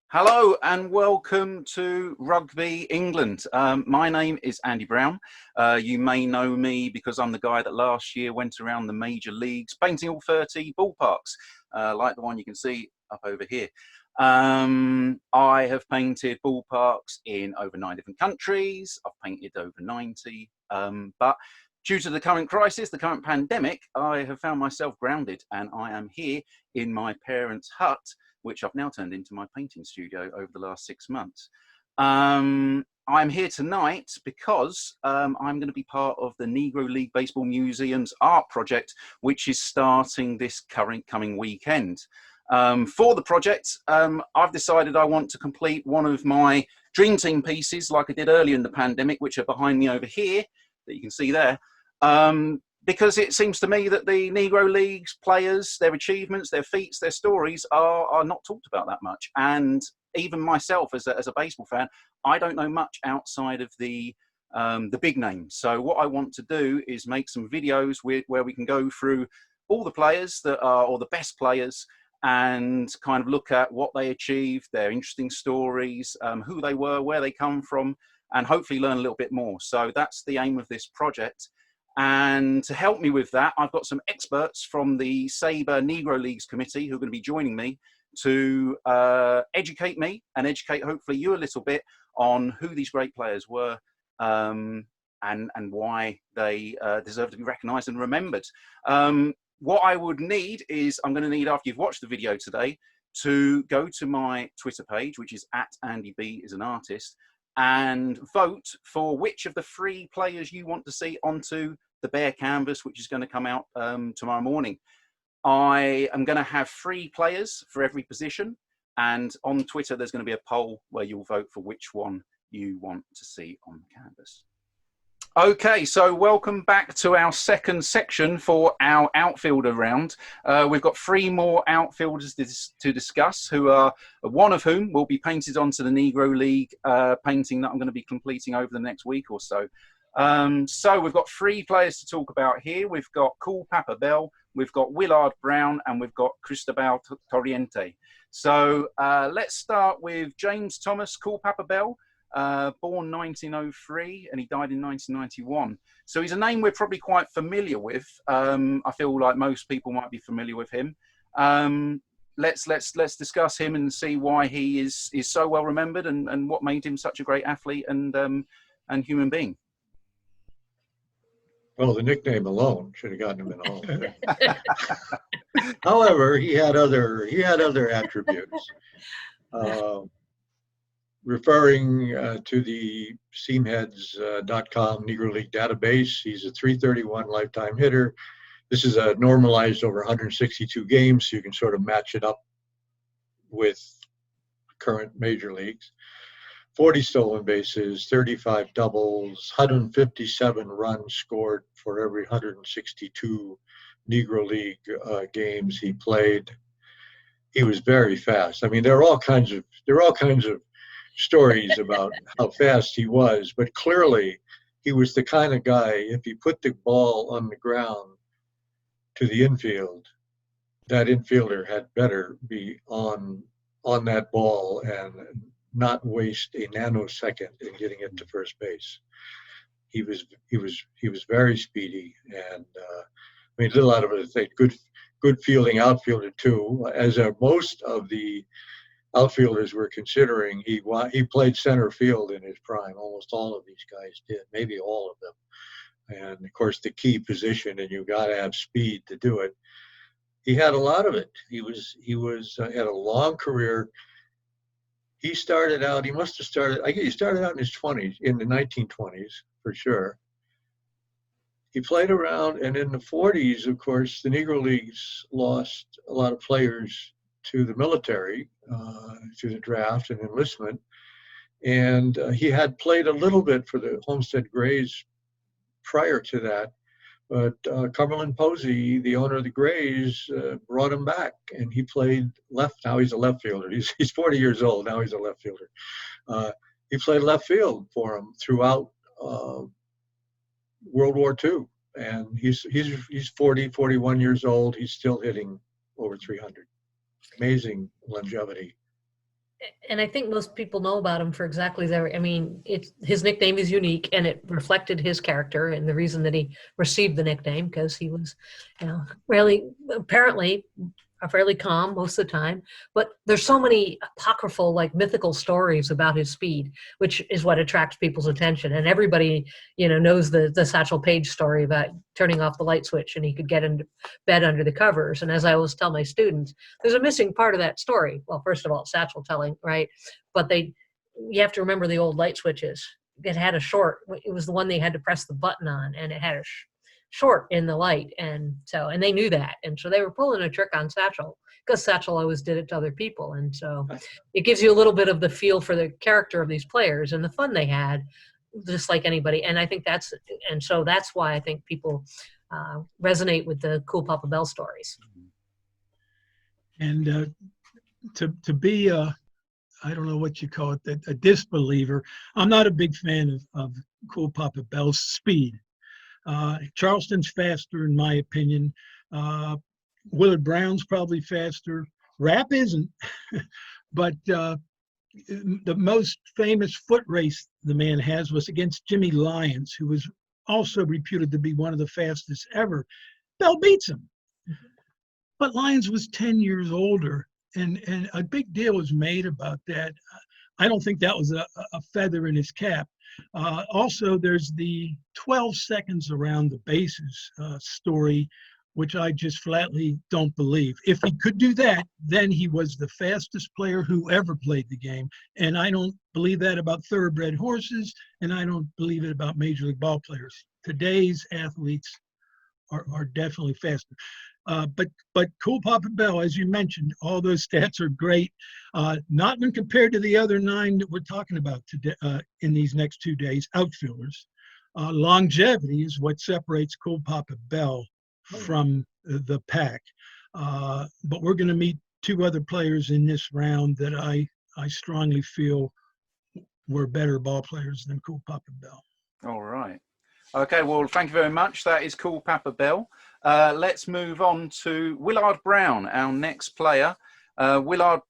Hello and welcome to Rugby England. My name is Andy Brown. You may know me because I'm the guy that last year went around the major leagues painting all 30 ballparks, like the one you can see up over here. I have painted ballparks in over 9 different countries. I've painted over 90, but due to the current crisis, the current pandemic, I have found myself grounded and I am here in my parents' hut, which I've now turned into my painting studio over the last 6 months. I'm here tonight because I'm going to be part of the Negro League Baseball Museum's art project, which is starting this coming weekend. For the project, I've decided I want to complete one of my Dream Team pieces like I did earlier in the pandemic, which are behind me over here, that you can see there. Because it seems to me that the Negro Leagues players, their achievements, their feats, their stories are not talked about that much. And even myself as a baseball fan, I don't know much outside of the big names. So what I want to do is make some videos where we can go through all the players that are, or the best players, and kind of look at what they achieved, their interesting stories, who they were, where they come from, and hopefully learn a little bit more. So that's the aim of this project. And to help me with that, I've got some experts from the SABR Negro Leagues Committee who are going to be joining me to educate me and educate hopefully you a little bit on who these great players were and why they deserve to be recognised and remembered. What I would need is, I'm going to need, after you've watched the video today, to go to my Twitter page, which is @AndyB_is_an_artist, and vote for which of the 3 players you want to see onto the bare canvas, which is going to come out tomorrow morning. I am going to have 3 players for every position, and on Twitter there's going to be a poll where you'll vote for which one you want to see on the canvas. Okay, so welcome back to our second section for our outfielder round. We've got 3 more outfielders to discuss, one of whom will be painted onto the Negro League painting that I'm going to be completing over the next week or so. So we've got 3 players to talk about here. We've got Cool Papa Bell, we've got Willard Brown, and we've got Cristobal Torriente. So let's start with James Thomas Cool Papa Bell. Born 1903 and he died in 1991. So he's a name we're probably quite familiar with. I feel like most people might be familiar with him. Let's discuss him and see why he is so well remembered and what made him such a great athlete and human being. Well, the nickname alone should have gotten him in Hall of Fame. However, he had other attributes. Referring to the seamheads.com Negro League database, he's a .331 lifetime hitter. This is a normalized over 162 games, so you can sort of match it up with current major leagues. 40 stolen bases, 35 doubles, 157 runs scored for every 162 Negro League games he played. He was very fast. I mean, there are all kinds of stories about how fast he was, but clearly he was the kind of guy, if you put the ball on the ground to the infield, that infielder had better be on that ball and not waste a nanosecond in getting it to first base. He was very speedy, and I mean, little out of it, I think good fielding outfielder too. As most of the outfielders were considering, he played center field in his prime. Almost all of these guys did, maybe all of them. And of course, the key position, and you got to have speed to do it. He had a lot of it. He had a long career. He started out. He must have started. He started out in his 20s, in the 1920s for sure. He played around, and in the 40s, of course, the Negro Leagues lost a lot of players to the military through the draft and enlistment. And he had played a little bit for the Homestead Grays prior to that. But Cumberland Posey, the owner of the Grays, brought him back, and he played left. Now he's a left fielder. He's 40 years old. Now he's a left fielder. He played left field for him throughout World War II. And he's 41 years old. He's still hitting over 300. Amazing longevity. And I think most people know about him for exactly that. I mean, his nickname is unique, and it reflected his character and the reason that he received the nickname, because he was, really apparently fairly calm most of the time. But there's so many apocryphal, like mythical stories about his speed, which is what attracts people's attention. And everybody, knows the Satchel Paige story about turning off the light switch and he could get into bed under the covers. And as I always tell my students, there's a missing part of that story. Well, first of all, Satchel telling, right? But you have to remember the old light switches. It had a short. It was the one they had to press the button on, and it had a short in the light, and they knew that, and so they were pulling a trick on Satchel, because Satchel always did it to other people. And so it gives you a little bit of the feel for the character of these players and the fun they had, just like anybody. And I think that's why I think people resonate with the Cool Papa Bell stories. And to be I don't know what you call it, a disbeliever, I'm not a big fan of Cool Papa Bell's speed. Charleston's faster, in my opinion. Willard Brown's probably faster. Rapp isn't. But the most famous foot race the man has was against Jimmy Lyons, who was also reputed to be one of the fastest ever. Bell beats him. But Lyons was 10 years older, and a big deal was made about that. I don't think that was a feather in his cap. Also, there's the 12 seconds around the bases story, which I just flatly don't believe. If he could do that, then he was the fastest player who ever played the game. And I don't believe that about thoroughbred horses, and I don't believe it about Major League ball players. Today's athletes are definitely faster. But Cool Papa Bell, as you mentioned, all those stats are great. Not when compared to the other 9 that we're talking about today, in these next 2 days, outfielders. Longevity is what separates Cool Papa Bell from the pack. But we're going to meet 2 other players in this round that I strongly feel were better ball players than Cool Papa Bell. All right. Okay, well, thank you very much. That is Cool Papa Bell. Let's move on to Willard Brown, our next player. Willard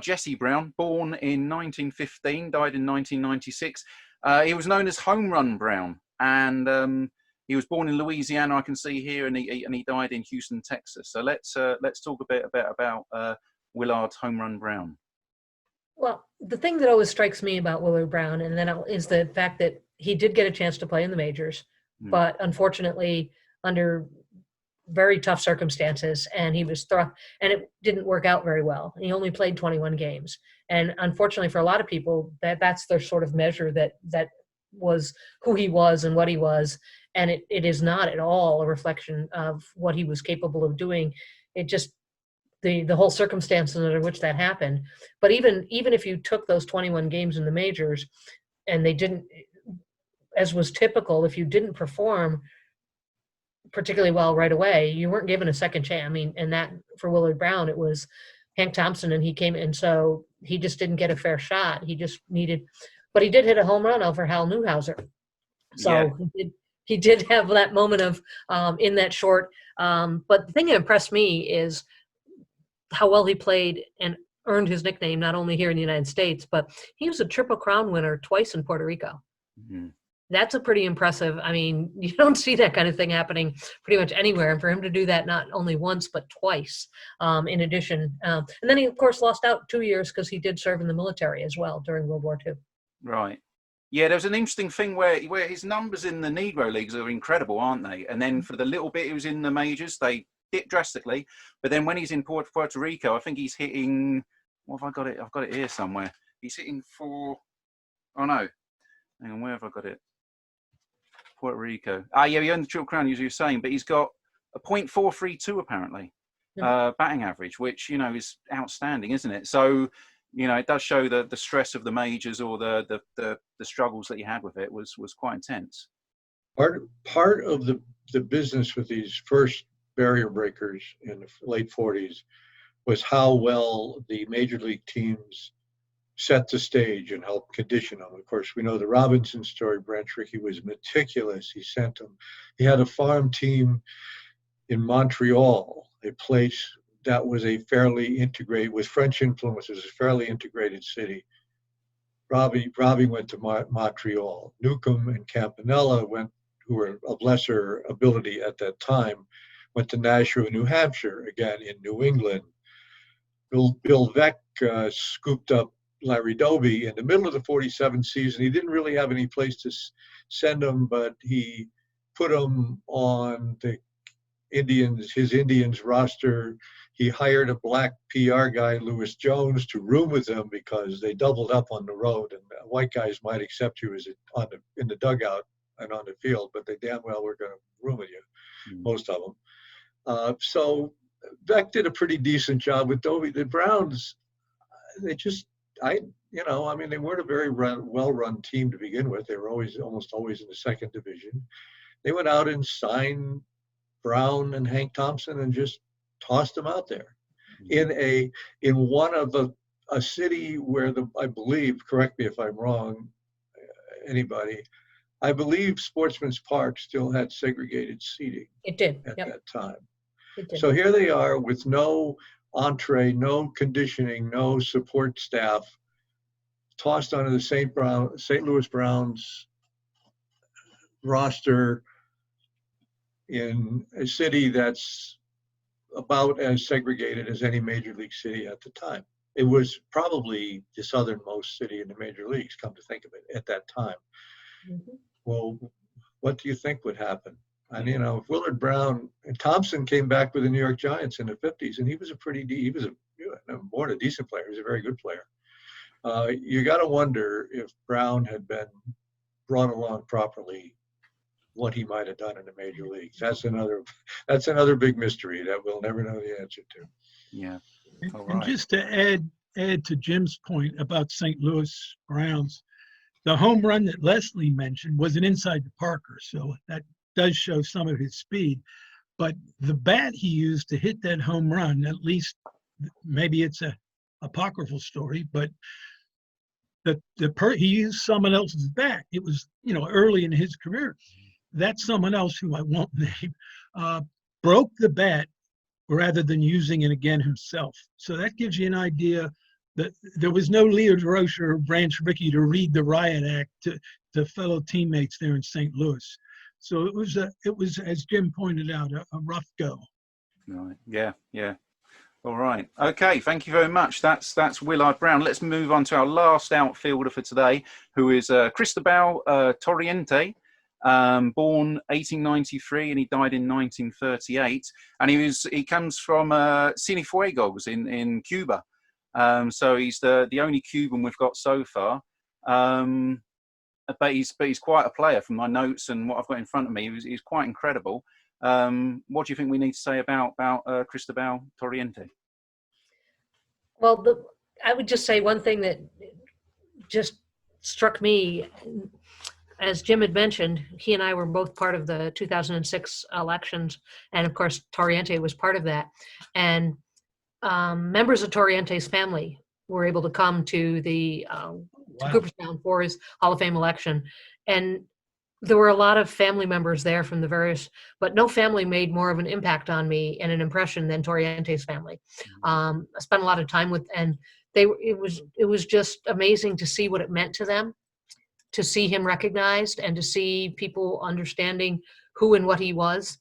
Jesse Brown, born in 1915, died in 1996. He was known as Home Run Brown, and he was born in Louisiana, I can see here, and he died in Houston, Texas. So let's talk a bit about Willard Home Run Brown. Well, the thing that always strikes me about Willard Brown, and then is the fact that he did get a chance to play in the majors, but unfortunately under very tough circumstances, and he was and it didn't work out very well. He only played 21 games, and unfortunately for a lot of people, that's their sort of measure that was who he was and what he was, and it is not at all a reflection of what he was capable of doing. It just the whole circumstances under which that happened. But even if you took those 21 games in the majors and they didn't, as was typical, if you didn't perform particularly well right away, you weren't given a second chance. I mean, and that for Willard Brown, it was Hank Thompson, and he came, and so he just didn't get a fair shot. He just needed, but he did hit a home run over Hal Newhouser. So he did have that moment of in that short. But the thing that impressed me is how well he played and earned his nickname, not only here in the United States, but he was a Triple Crown winner twice in Puerto Rico. Mm-hmm. That's a pretty impressive. I mean, you don't see that kind of thing happening pretty much anywhere. And for him to do that not only once, but twice in addition. And then he, of course, lost out 2 years because he did serve in the military as well during World War II. Right. Yeah, there's an interesting thing where his numbers in the Negro Leagues are incredible, aren't they? And then for the little bit he was in the majors, they dip drastically. But then when he's in Puerto Rico, I think he's hitting, what have I got it? I've got it here somewhere. He's hitting for, oh no, hang on, where have I got it? Puerto Rico. Yeah, he earned the Triple Crown, as you were saying, but he's got a .432 apparently, batting average, which, is outstanding, isn't it? So, it does show the stress of the majors, or the struggles that he had with it was quite intense. Part of the business with these first barrier breakers in the late 40s was how well the major league teams set the stage and helped condition them. Of course, we know the Robinson story. Branch Rickey was meticulous. He sent them. He had a farm team in Montreal, a place that was a fairly integrated, with French influences, a fairly integrated city. Robbie went to Montreal. Newcomb and Campanella who were of lesser ability at that time, went to Nashua, New Hampshire, again in New England. Bill Veeck scooped up Larry Doby in the middle of the 47 season. He didn't really have any place to send him, but he put him on his Indians roster. He hired a black PR guy, Lewis Jones, to room with him because they doubled up on the road, and white guys might accept you as in the dugout and on the field, but they damn well were going to room with you, most of them. So Beck did a pretty decent job with Doby. The Browns, they weren't a very well-run team to begin with. They were almost always in the second division. They went out and signed Brown and Hank Thompson and just tossed them out there in one of a city where I believe, correct me if I'm wrong, anybody, I believe Sportsman's Park still had segregated seating. It did at that time. It did. So here they are with no entree, no conditioning, no support staff, tossed onto the St. Louis Browns roster in a city that's about as segregated as any major league city at the time. It was probably the southernmost city in the major leagues, come to think of it, at that time. Mm-hmm. Well, what do you think would happen? And, if Willard Brown and Thompson came back with the New York Giants in the 50s, and he was more than a decent player. He was a very good player. You got to wonder if Brown had been brought along properly, what he might have done in the major leagues. That's another big mystery that we'll never know the answer to. Yeah. All right. And just to add to Jim's point about St. Louis Browns, the home run that Leslie mentioned was an inside the Parker, so that does show some of his speed. But the bat he used to hit that home run, at least maybe it's a apocryphal story, but he used someone else's bat. It was early in his career. That someone else, who I won't name, broke the bat rather than using it again himself. So that gives you an idea that there was no Leo DeRocher or Branch Rickey to read the riot act to fellow teammates there in St. Louis. So it was, as Jim pointed out, a rough go. Right. Yeah. All right. Okay. Thank you very much. That's Willard Brown. Let's move on to our last outfielder for today, who is Cristobal Torriente. Born 1893 and he died in 1938, and he comes from Cienfuegos in Cuba. So he's the only Cuban we've got so far. But he's quite a player from my notes and what I've got in front of me. He's quite incredible. What do you think we need to say about Cristobal Torriente? Well, I would just say one thing that just struck me. As Jim had mentioned, he and I were both part of the 2006 elections, and of course, Torriente was part of that. And members of Torriente's family were able to come to to Cooperstown for his Hall of Fame election. And there were a lot of family members there from the various, but no family made more of an impact on me and an impression than Torriente's family. I spent a lot of time with, and it was just amazing to see what it meant to them, to see him recognized and to see people understanding who and what he was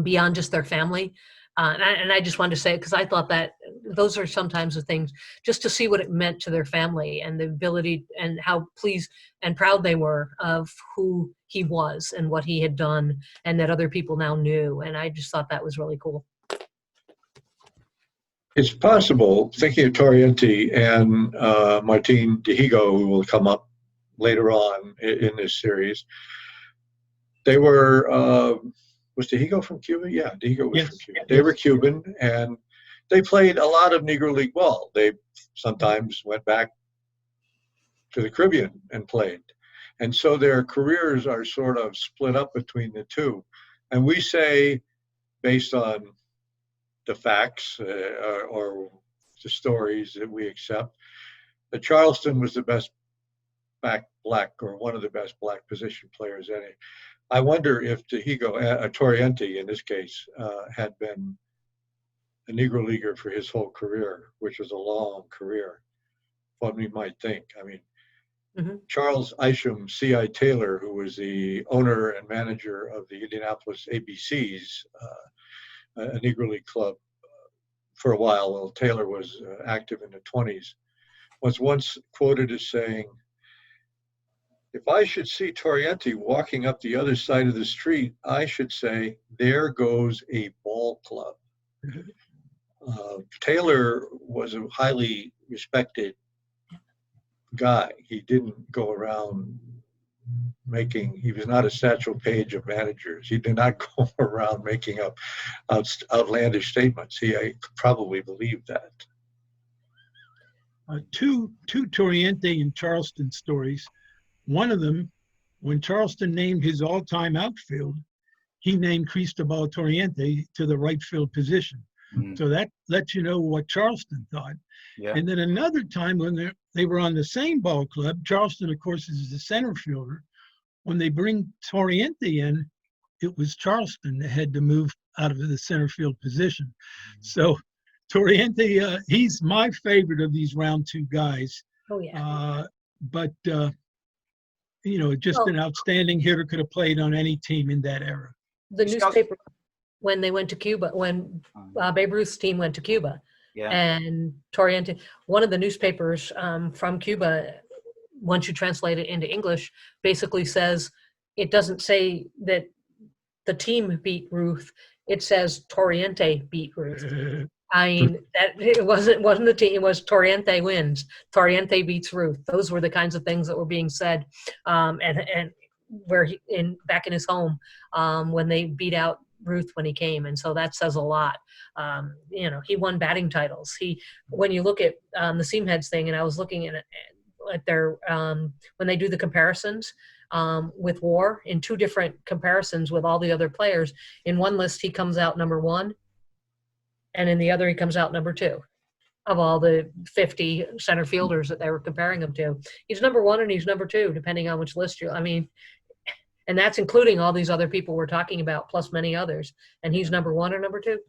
beyond just their family. And I just wanted to say, because I thought that those are sometimes the things, just to see what it meant to their family and the ability and how pleased and proud they were of who he was and what he had done and that other people now knew. And I just thought that was really cool. It's possible, thinking of Torriente and Martin Dihigo, who will come up later on in this series, they were, was Dihigo from Cuba? Yeah, Dihigo was from Cuba. They were Cuban, and they played a lot of Negro League ball. They sometimes went back to the Caribbean and played. And so their careers are sort of split up between the two. And we say, based on the facts or the stories that we accept, that Charleston was the best black, or one of the best black position players any. I wonder if Torriente in this case had been a Negro Leaguer for his whole career, which was a long career, what we might think. I mean, Charles Isham C.I. Taylor, who was the owner and manager of the Indianapolis ABCs, a Negro League club for a while, while Taylor was active in the 20s, was once quoted as saying, "If I should see Torriente walking up the other side of the street, I should say, there goes a ball club." Taylor was a highly respected guy. He didn't go around he was not a Satchel Paige of managers. He did not go around making up outlandish statements. I probably believed that. Two Torriente and Charleston stories. One of them, when Charleston named his all-time outfield, he named Cristobal Torriente to the right field position. So that lets you know what Charleston thought. Yeah. And then another time when they were on the same ball club, Charleston, of course, is the center fielder. When they bring Torriente in, it was Charleston that had to move out of the center field position. So Torriente, he's my favorite of these round two guys. Oh, yeah. But just an outstanding hitter, could have played on any team in that era. The newspaper, when they went to Cuba, when Babe Ruth's team went to Cuba, and Torriente, one of the newspapers from Cuba, once you translate it into English, basically says, it doesn't say that the team beat Ruth, it says Torriente beat Ruth. I mean, that it wasn't the team, it was Torriente wins. Torriente beats Ruth. Those were the kinds of things that were being said, and where back in his home, when they beat out Ruth when he came, and so that says a lot. He won batting titles. When you look at the Seamheads thing, and I was looking at their when they do the comparisons with WAR, in two different comparisons with all the other players. In one list, he comes out number 1, and in the other, he comes out number 2 of all the 50 center fielders that they were comparing him to. He's number 1 and he's number 2, depending on which list and that's including all these other people we're talking about, plus many others. And he's number 1 or number 2.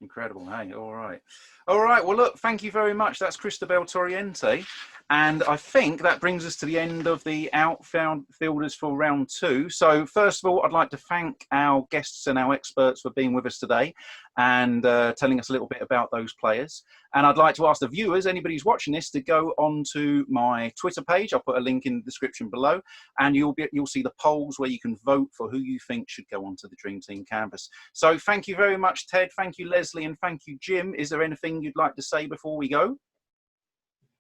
Incredible. Hey, all right. Well, look, thank you very much. That's Cristobal Torriente. And I think that brings us to the end of the outfielders for round 2. So first of all, I'd like to thank our guests and our experts for being with us today and telling us a little bit about those players. And I'd like to ask the viewers, anybody who's watching this, to go onto my Twitter page. I'll put a link in the description below, and you'll see the polls where you can vote for who you think should go onto the Dream Team canvas. So thank you very much, Ted. Thank you, Leslie, and thank you, Jim. Is there anything you'd like to say before we go?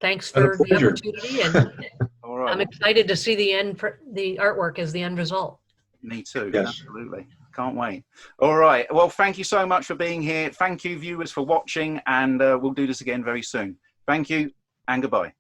Thanks for the opportunity, and all right. I'm excited to see the artwork as the end result. Me too. Yes. Absolutely. Can't wait. All right. Well, thank you so much for being here. Thank you, viewers, for watching, and we'll do this again very soon. Thank you, and goodbye.